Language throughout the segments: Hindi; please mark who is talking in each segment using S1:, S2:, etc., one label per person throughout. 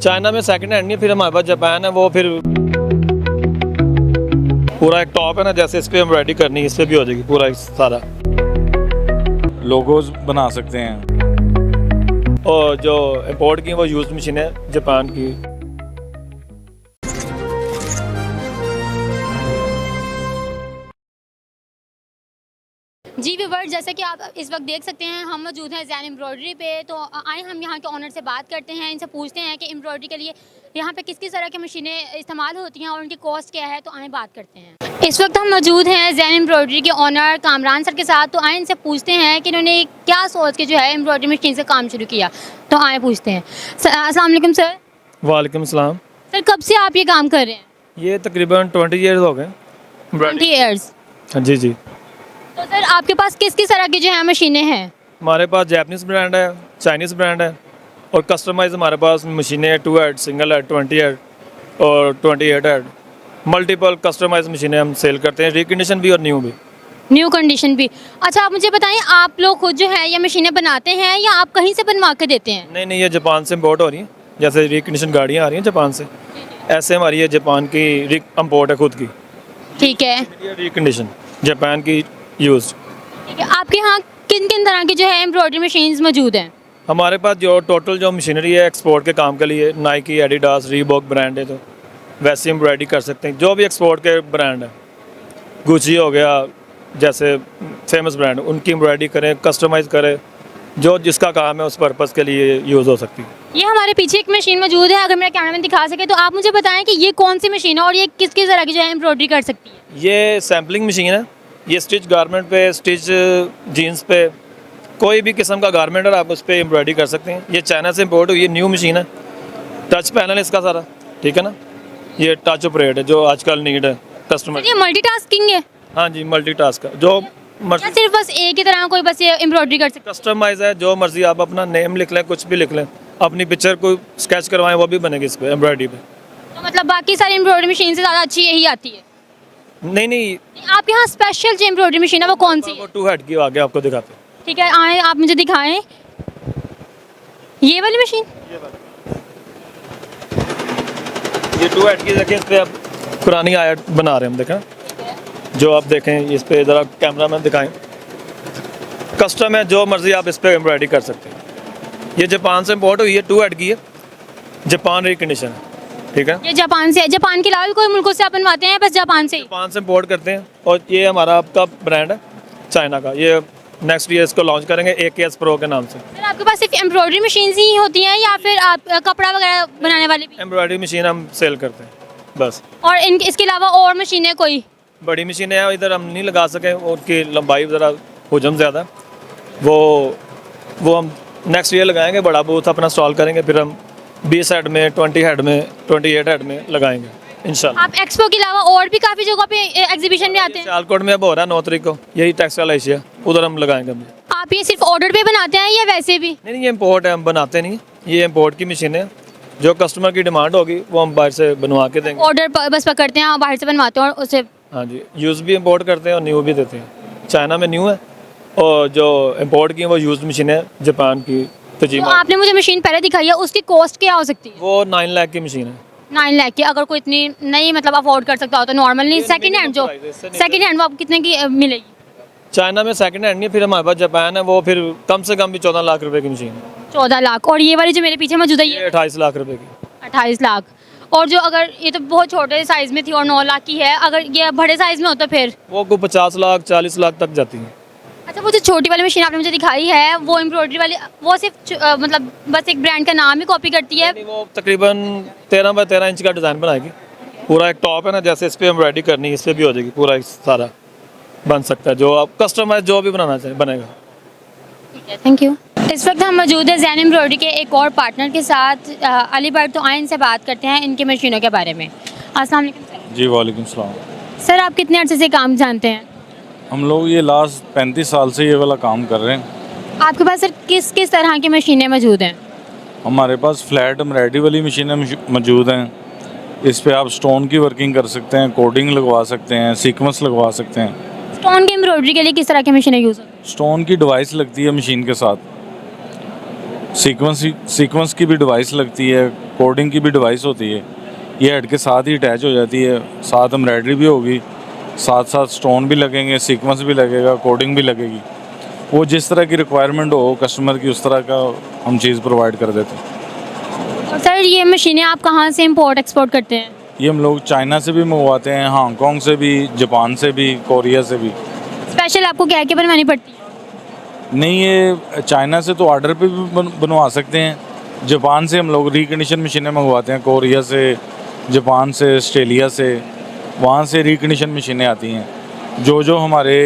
S1: चाइना में सेकंड हैंड नहीं, फिर हमारे पास जापान है, वो फिर पूरा एक टॉप है ना, जैसे इस पे एम्ब्रॉयडरी करनी है, इस पे भी हो जाएगी पूरा सारा।
S2: लोगोज बना सकते हैं।
S1: और जो इम्पोर्ट की वो यूज मशीन है जापान की।
S3: जी व्यूअर्स, जैसे कि आप इस वक्त देख सकते हैं हम मौजूद हैं ज़ैन एम्ब्रॉयडरी पे। तो आए हम यहाँ के ऑनर से बात करते हैं, इनसे पूछते हैं कि एम्ब्रॉयडरी के लिए यहाँ पे किस किस तरह की मशीनें इस्तेमाल होती हैं और उनकी कॉस्ट क्या है। तो आए बात करते हैं। इस वक्त हम मौजूद हैं ज़ैन एम्ब्रॉयडरी के ऑनर कामरान सर के साथ। तो आए इनसे पूछते हैं कि इन्होंने क्या सोच के जो है एम्ब्रॉयडरी मशीन से काम शुरू किया। तो आए पूछते हैं। अस्सलाम वालेकुम सर।
S1: वालेकुम सलाम।
S3: सर कब से आप ये काम कर रहे हैं?
S1: ये तकरीबन 20 ईयर्स हो गए।
S3: 20 ईयर्स।
S1: जी जी।
S3: तो सर आपके पास किस किस तरह की जो है मशीनें हैं?
S1: हमारे पास जैपनीज़ ब्रांड है, चाइनीज़ ब्रांड है, और कस्टमाइज हमारे पास मशीनें हैं 2 हेड, सिंगल हेड, 20 हेड और 28 हेड। मल्टीपल कस्टमाइज मशीनें हम सेल करते हैं, रिकंडीशन भी और न्यू भी।
S3: न्यू कंडीशन भी। अच्छा आप मुझे बताएं, आप लोग खुद जो है ये मशीनें बनाते हैं या आप कहीं से बनवा के देते हैं?
S1: नहीं नहीं, ये जापान से इम्पोर्ट हो रही है। जैसे रिकंडीशन गाड़ियाँ आ रही हैं जापान से, ऐसे हमारी ये जापान की इम्पोर्ट है खुद की।
S3: ठीक है।
S1: रिकंडीशन जापान की यूज।
S3: ठीक है, आपके यहाँ किन किन तरह की जो है एम्ब्रॉयडरी मशीन्स मौजूद हैं?
S1: हमारे पास जो टोटल जो मशीनरी है एक्सपोर्ट के काम के लिए, नाइकी, एडिडास, रीबॉक ब्रांड है, तो वैसे एम्ब्रॉयडरी कर सकते हैं। जो भी एक्सपोर्ट के ब्रांड है, गुची हो गया जैसे फेमस ब्रांड, उनकी एम्ब्रॉयडरी करें, कस्टमाइज़ करें, जो जिसका काम है उस पर्पज़ के लिए यूज़ हो सकती है।
S3: ये हमारे पीछे एक मशीन मौजूद है, अगर मेरा कैमरा मैन दिखा सके तो आप मुझे बताएं कि ये कौन सी मशीन है और ये किस किस तरह की जो है एम्ब्रॉयडरी कर सकती है?
S1: ये सैम्पलिंग मशीन है। ये स्टिच गारमेंट पे, स्टिच जीन्स पे, कोई भी किस्म का गारमेंट है आप उस पर एम्ब्रॉयडरी कर सकते हैं। ये चाइना से इम्पोर्ट हुई, ये न्यू मशीन है। टच पैनल है इसका सारा, ठीक है ना। ये टच ऑपरेट है जो आजकल नीड है कस्टमर।
S3: ये मल्टीटास्किंग है?
S1: हाँ जी, मल्टीटास्क है। जो
S3: या
S1: मर्जी
S3: सिर्फ बस एक ही तरह कोई बस ये एम्ब्रॉयडरी कर सकते
S1: कस्टमाइज है, जो मर्जी आप अपना नेम लिख लें, कुछ भी लिख लें, अपनी पिक्चर को स्केच करवाएं, वो भी बनेगी इस पर एम्ब्रॉयडरी पे।
S3: हैं? तो मतलब बाकी सारी एम्ब्रॉयडरी मशीन से ज़्यादा अच्छी यही आती है?
S1: नहीं नहीं,
S3: आपके यहाँ स्पेशल जो एम्ब्रॉयडरी मशीन है वो कौन सी है?
S1: वो 2 हेड की आगे आपको दिखाते हैं।
S3: ठीक है, आए आप मुझे दिखाएं ये वाली मशीन।
S1: ये 2 हेड की देखिए, इस पर आप पुरानी आयत बना रहे हैं हम, देखें जो आप देखें इस पर, ज़रा कैमरा में दिखाएं। कस्टम है, जो मर्जी आप इस पर एम्ब्रॉयडरी कर सकते हैं। ये जापान से इम्पोर्ट हुई है, 2 हेड की है, जापान रिकंडीशन है, ठीक है।
S3: ये जापान से है? जापान के अलावा भी कोई मुल्कों से आप बनवाते हैं? बस जापान से ही?
S1: जापान से इम्पोर्ट करते हैं। और ये हमारा आपका ब्रांड है चाइना का, ये नेक्स्ट ईयर इसको लॉन्च करेंगे AKS Pro के नाम से।
S3: सर आपके पास सिर्फ एम्ब्रॉयडरी मशीन ही होती हैं या फिर आप कपड़ा वगैरह बनाने वाले भी?
S1: एम्ब्रॉयडरी मशीन हम सेल करते हैं बस।
S3: और इसके अलावा और मशीनें कोई?
S1: बड़ी मशीनें हैं इधर हम नहीं लगा सके, उनकी लंबाई ज़रा हुजम ज़्यादा, वो हम नेक्स्ट ईयर लगाएंगे। बड़ा बूथ अपना स्टॉल करेंगे, फिर हम 20 हेड में, 20 हेड में, 28 हेड में लगाएंगे इंशाल्लाह।
S3: आप एक्सपो के अलावा और भी काफ़ी जगह पे एग्जीबिशन में आते हैं?
S1: सियालकोट में अब हो रहा है 9 तारीख को, यही टेक्सटाइल एशिया, उधर हम लगाएंगे। हम
S3: आप ये सिर्फ ऑर्डर पे बनाते हैं या वैसे भी?
S1: नहीं, ये इम्पोर्ट है, हम बनाते नहीं। ये इम्पोर्ट की मशीन है, जो कस्टमर की डिमांड होगी वो हम बाहर से बनवा के देंगे।
S3: ऑर्डर बस पकड़ते हैं और बाहर से बनवाते हैं और उसे?
S1: हाँ जी, यूज़ भी इम्पोर्ट करते हैं और न्यू भी देते हैं। चाइना में न्यू है और जो इम्पोर्ट की है वो यूज़ मशीन है जापान की।
S3: तो आपने मुझे मशीन पहले दिखाई है, उसकी कॉस्ट क्या हो सकती है?
S1: वो 9 लाख की मशीन है।
S3: 9 लाख की? अगर कोई इतनी नहीं मतलब अफोर्ड कर सकता हो तो नॉर्मल नहीं, सेकंड हैंड जो सेकंड हैंड वो आपको कितने की मिलेगी?
S1: चाइना में सेकंड हैंड नहीं, फिर हमारे पास जापान है, वो फिर कम से कम भी 14 लाख रुपए की मशीन है।
S3: 14 लाख। और ये वाली जो मेरे पीछे मौजूद है ये?
S1: 28 लाख रुपए की।
S3: 28 लाख। और जो अगर ये तो बहुत छोटे साइज़ में थी और 9 लाख की है, अगर ये बड़े साइज़ में हो तो फिर?
S1: वो को 50 लाख 40 लाख तक जाती है।
S3: अच्छा, वो जो छोटी वाली मशीन आपने मुझे दिखाई है वो एम्ब्रॉयडरी वाली, वो सिर्फ मतलब बस एक ब्रांड का नाम ही कॉपी करती है?
S1: नहीं, वो तकरीबन 13 बाय 13 इंच का डिज़ाइन बनाएगी। पूरा एक टॉप है ना, जैसे इस पर एम्ब्रॉयडरी करनी है, इस पर भी हो जाएगी, पूरा सारा बन सकता है। जो आप कस्टमाइज जो भी बनाना चाहें बनेगा।
S3: ठीक है, थैंक यू। इस वक्त हम मौजूद है ज़ैन एम्ब्रॉयडरी के एक और पार्टनर के साथ, अली भट्ट। तो आए इनसे बात करते हैं इनकी मशीनों के बारे में। अस्सलाम वालेकुम सर।
S2: जी वालेकुम सलाम।
S3: सर आप कितने अर्से से काम जानते हैं?
S2: हम लोग ये लास्ट 35 साल से ये वाला काम कर रहे हैं।
S3: आपके पास सर किस किस तरह की मशीनें मौजूद हैं?
S2: हमारे पास फ्लैट एम्ब्रॉयडरी वाली मशीनें मौजूद हैं। इस पे आप स्टोन की वर्किंग कर सकते हैं, कोडिंग लगवा सकते हैं, सीक्वेंस लगवा सकते हैं।
S3: स्टोन की एम्ब्रॉयडरी के लिए किस तरह की मशीनें यूज़ होती हैं?
S2: स्टोन की डिवाइस लगती है मशीन के साथ, सीक्वेंस की भी डिवाइस लगती है, कोडिंग की भी डिवाइस होती है, ये हेड के साथ ही अटैच हो जाती है, साथ एम्ब्रॉयडरी भी होगी, साथ साथ स्टोन भी लगेंगे, सीक्वेंस भी लगेगा, कोडिंग भी लगेगी। वो जिस तरह की रिक्वायरमेंट हो कस्टमर की उस तरह का हम चीज़ प्रोवाइड कर देते हैं।
S3: और सर ये मशीनें आप कहाँ से इंपोर्ट एक्सपोर्ट करते हैं?
S2: ये हम लोग चाइना से भी मंगवाते हैं, हांगकांग से भी, जापान से भी, कोरिया से भी।
S3: स्पेशल आपको क्या क्या बनवानी पड़ती है?
S2: नहीं, ये चाइना से तो ऑर्डर पे भी बनवा सकते हैं, जापान से हम लोग रिकंडीशन मशीनें मंगवाते हैं, कोरिया से, जापान से, ऑस्ट्रेलिया से, वहाँ से रिकंडीशन मशीनें आती हैं। जो हमारे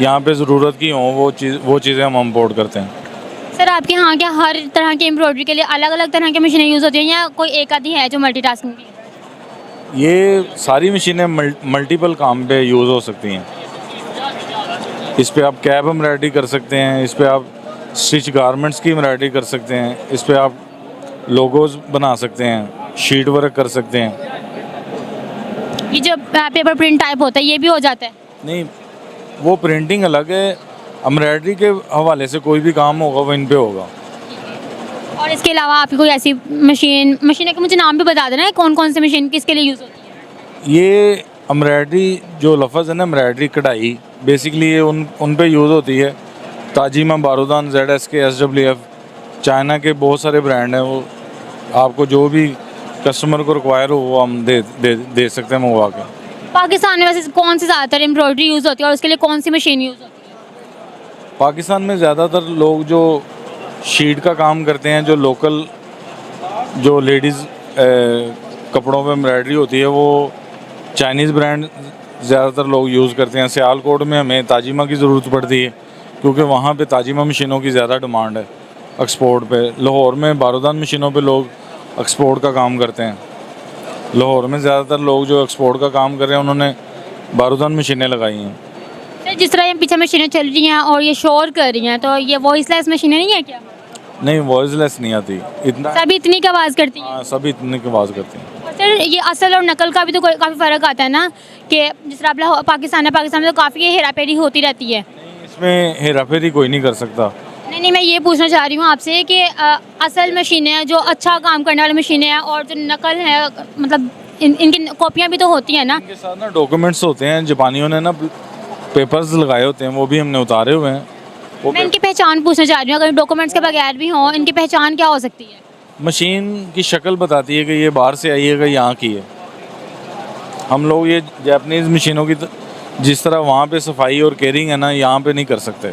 S2: यहाँ पे ज़रूरत की हों वो चीज़ें हम इम्पोर्ट करते हैं।
S3: सर आपके यहाँ क्या हर तरह की एम्ब्रॉयडरी के लिए अलग अलग तरह की मशीनें यूज़ होती हैं या कोई एक आधी है जो मल्टीटास्किंग की है?
S2: ये सारी मशीनें मल्टीपल काम पे यूज़ हो सकती हैं। इस पे आप कैप एम्ब्रॉयडरी कर सकते हैं, इस पे आप स्टिच गारमेंट्स की एम्ब्रॉयडरी कर सकते हैं, इस पे आप लोगोज बना सकते हैं, शीट वर्क कर सकते हैं।
S3: ये जो पेपर प्रिंट टाइप होता है ये भी हो जाता है?
S2: नहीं, वो प्रिंटिंग अलग है, एम्ब्रॉयडरी के हवाले से कोई भी काम होगा वो इन पे होगा।
S3: और इसके अलावा आपकी कोई ऐसी मशीन का मुझे नाम भी बता देना है, कौन कौन सी मशीन किसके लिए यूज़ होती है?
S2: ये एम्ब्रॉयडरी जो लफ्ज़ है ना, एम्ब्रॉयडरी कढ़ाई, बेसिकली ये उन पे यूज़ होती है। ताजिमा, बारूदान, ZSK, SWF, चाइना के बहुत सारे ब्रांड हैं, वो आपको जो भी कस्टमर को रिक्वायर हो वो हम दे सकते हैं मंगवा के।
S3: पाकिस्तान में वैसे कौन सी ज़्यादातर एम्ब्रॉयडरी यूज़ होती है और उसके लिए कौन सी मशीन यूज़ होती है?
S2: पाकिस्तान में ज़्यादातर लोग जो शीट का काम करते हैं, जो लोकल जो लेडीज़ कपड़ों पे एम्ब्रॉयडरी होती है, वो चाइनीज़ ब्रांड ज़्यादातर लोग यूज़ करते हैं। सियालकोट में हमें ताजिमा की ज़रूरत पड़ती है क्योंकि वहाँ पे ताजिमा मशीनों की ज़्यादा डिमांड है एक्सपोर्ट पे। लाहौर में बारूदान मशीनों पे लोग एक्सपोर्ट का काम करते हैं। लाहौर में ज़्यादातर लोग जो एक्सपोर्ट का काम कर रहे हैं उन्होंने बारूदान मशीनें लगाई हैं।
S3: सर जिस तरह ये पीछे मशीनें चल रही हैं और ये शोर कर रही हैं, तो ये वॉइसलेस मशीनें नहीं है क्या?
S2: नहीं, वॉइसलेस नहीं आती, इतना
S3: सभी इतनी की आवाज़ करती हैं?
S2: हाँ, सभी इतने की आवाज़ करते हैं।
S3: और सर ये असल और नकल का भी तो काफ़ी फ़र्क आता है ना, कि जिस तरह आप पाकिस्तान में तो काफ़ी हेरा फेरी होती रहती है।
S2: इसमें हेरा फेरी कोई नहीं कर सकता।
S3: नहीं, मैं ये पूछना चाह रही हूँ आपसे कि असल मशीनें हैं जो अच्छा काम करने वाली मशीनें हैं और जो नकल है, मतलब इनकी कॉपियाँ भी तो होती हैं ना?
S2: इनके साथ ना डॉक्यूमेंट्स होते हैं, जापानियों ने ना पेपर्स लगाए होते हैं, वो भी हमने उतारे हुए हैं। वो
S3: मैं इनकी पहचान पूछना चाह रही हूँ, अगर डॉक्यूमेंट्स के बगैर भी हों, इनकी पहचान क्या हो सकती है?
S2: मशीन की शक्ल बताती है कि ये बाहर से आई है कि यहाँ की है। हम लोग ये जापानीज़ मशीनों की जिस तरह वहाँ पे सफाई और केयरिंग है ना, यहाँ पे नहीं कर सकते।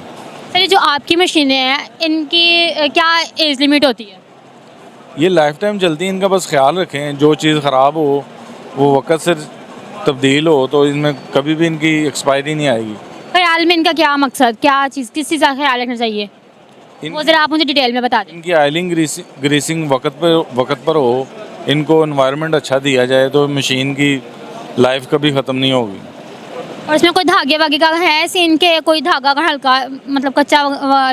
S3: सर ये जो आपकी मशीनें हैं इनकी क्या एज लिमिट होती है?
S2: ये लाइफ टाइम चलती है, इनका बस ख्याल रखें, जो चीज़ ख़राब हो वो वक़्त से तब्दील हो तो इनमें कभी भी इनकी एक्सपायरी नहीं आएगी।
S3: ख्याल में इनका क्या मकसद, क्या चीज़, किस चीज़ का ख्याल रखना चाहिए, वो ज़रा आप मुझे डिटेल में बता दें।
S2: इनकी ऑयलिंग ग्रीसिंग वक्त पर हो, इनको एनवायरनमेंट अच्छा दिया जाए तो मशीन की लाइफ कभी ख़त्म नहीं होगी।
S3: और इसमें कोई धागे वागे का है सीन के, कोई धागा अगर हल्का मतलब कच्चा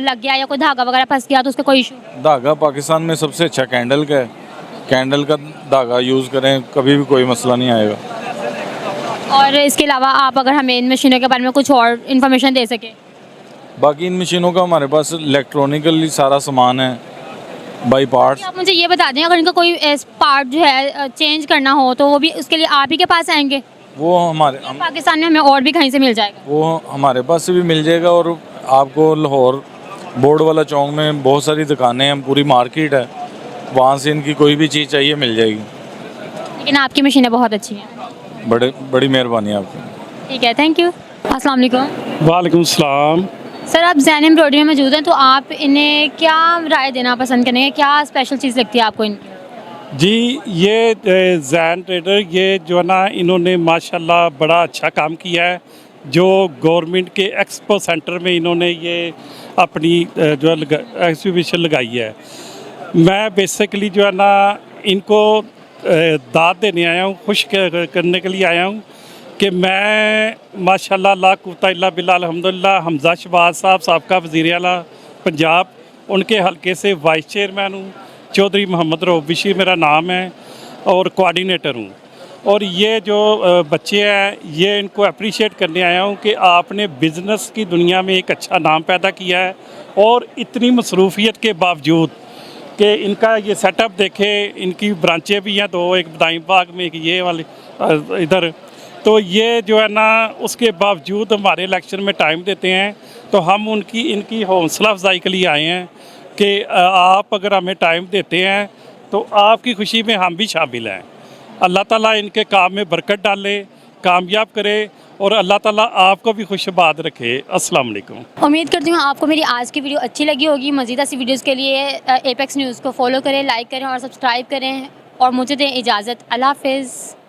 S3: लग गया या कोई धागा वगैरह फंस गया तो उसका कोई इशू?
S2: धागा पाकिस्तान में सबसे अच्छा कैंडल का है, कैंडल का धागा यूज़ करें, कभी भी कोई मसला नहीं आएगा।
S3: और इसके अलावा आप अगर हमें इन मशीनों के बारे में कुछ और इन्फॉर्मेशन दे सकें?
S2: बाकी इन मशीनों का हमारे पास इलेक्ट्रॉनिकली सारा सामान है, बाई पार्ट्स।
S3: आप मुझे ये बता दें, अगर इनका कोई पार्ट जो है चेंज करना हो तो वो भी उसके लिए आप ही के पास आएंगे?
S2: वो
S3: पाकिस्तान में हमें और भी कहीं से मिल जाएगा?
S2: वो हमारे पास से भी मिल जाएगा और आपको लाहौर बोर्ड वाला चौक में बहुत सारी दुकानें हैं, पूरी मार्केट है, वहाँ से इनकी कोई भी चीज़ चाहिए मिल जाएगी।
S3: लेकिन आपकी मशीनें बहुत अच्छी हैं।
S2: बड़ी मेहरबानी आपकी।
S3: ठीक है, थैंक यू। अस्सलाम वालेकुम।
S4: वालेकुम सलाम।
S3: सर आप जैन एम्ब्रॉयडरी में मौजूद हैं, तो आप इन्हें क्या राय देना पसंद करेंगे, क्या स्पेशल चीज़ लगती है आपको इनकी?
S4: जी, ये जैन ट्रेडर ये जो है ना, इन्होंने माशाल्लाह बड़ा अच्छा काम किया है। जो गवर्नमेंट के एक्सपो सेंटर में इन्होंने ये अपनी जो है एग्जीबिशन लगाई है। मैं बेसिकली जो है ना इनको दाद देने आया हूँ, खुश करने के लिए आया हूँ कि मैं माशाल्लाह ला कुव्वता इल्ला बिल्लाह अल्हम्दुलिल्लाह हमजा शहबाज साहब साबका वज़ीर आला पंजाब, उनके हलके से वाइस चेयरमैन हूँ। चौधरी मोहम्मद रऊफ़ बिशी मेरा नाम है और कोऑर्डिनेटर हूँ। और ये जो बच्चे हैं, ये इनको अप्रिशिएट करने आया हूँ कि आपने बिज़नेस की दुनिया में एक अच्छा नाम पैदा किया है और इतनी मसरूफ़ियत के बावजूद कि इनका ये सेटअप देखे, इनकी ब्रांचें भी हैं दो, एक बदायूं बाग में, एक ये वाले इधर। तो ये जो है ना, उसके बावजूद हमारे इलेक्शन में टाइम देते हैं, तो हम इनकी हौसला अफजाई के लिए आए हैं कि आप अगर हमें टाइम देते हैं तो आपकी खुशी में हम भी शामिल हैं। अल्लाह ताला इनके काम में बरकत डाले, कामयाब करे, और अल्लाह ताला आपको भी खुशबाद रखे। अस्सलाम वालेकुम।
S3: उम्मीद करती हूँ आपको मेरी आज की वीडियो अच्छी लगी होगी। मज़ीद ऐसी वीडियोज़ के लिए एपेक्स न्यूज़ को फॉलो करें, लाइक करें और सब्सक्राइब करें, और मुझे दें इजाज़त। अल्लाह हाफ़िज़।